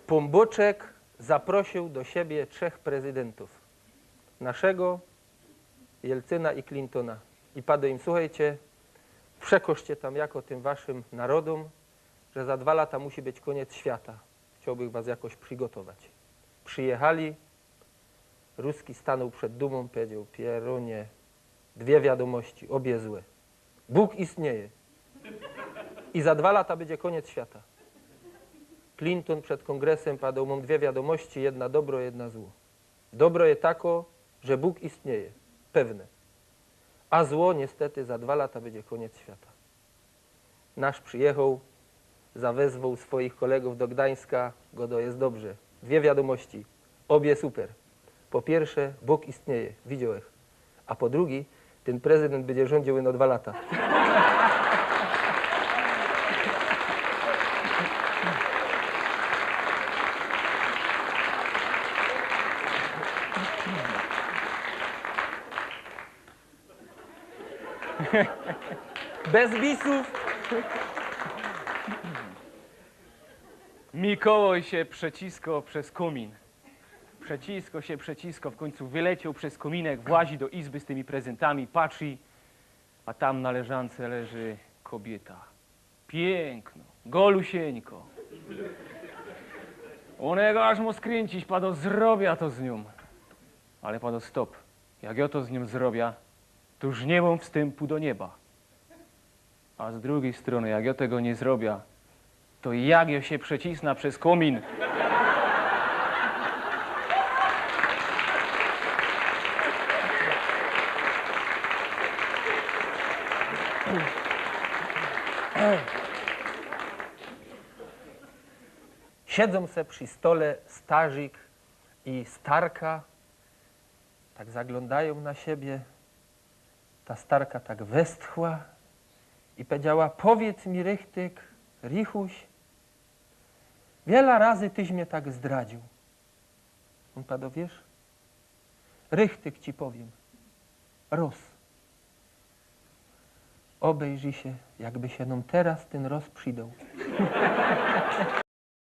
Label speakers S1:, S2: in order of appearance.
S1: Pomboczek zaprosił do siebie 3 prezydentów. Naszego, Jelcyna i Clintona. I padł im, słuchajcie, przekoszcie tam jako tym waszym narodom, że za 2 lata musi być koniec świata. Chciałbym was jakoś przygotować. Przyjechali, Ruski stanął przed dumą, powiedział, Pierunie, 2 wiadomości, obie złe. Bóg istnieje i za 2 lata będzie koniec świata. Clinton przed kongresem padał, mam 2 wiadomości, jedna dobro, jedna zło. Dobro jest tako, że Bóg istnieje, pewne. A zło niestety za 2 lata będzie koniec świata. Nasz przyjechał, zawezwał swoich kolegów do Gdańska, Godo, jest dobrze. 2 wiadomości, obie super. Po pierwsze, Bóg istnieje, widziałeś. A po drugi, ten prezydent będzie rządził na 2 lata. Bez bisów.
S2: Mikołaj się przeciskał przez komin. Przeciskał, w końcu wyleciał przez kominek, włazi do izby z tymi prezentami, patrzy, a tam na leżance leży kobieta. Piękno, golusieńko. Onego aż mu skręcić, pado, zrobię to z nią. Ale pado, stop. Jak ja to z nią zrobię, to już nie mam wstępu do nieba. A z drugiej strony, jak ja tego nie zrobię, to jak ja się przecisnę przez komin.
S1: Siedzą se przy stole starzyk i starka, tak zaglądają na siebie. Ta starka tak westchła i powiedziała, powiedz mi, Rychtyk, Richuś, wiele razy tyś mnie tak zdradził. On padł, wiesz, Rychtyk ci powiem, roz. Obejrzyj się, jakby się nam teraz ten roz przydał.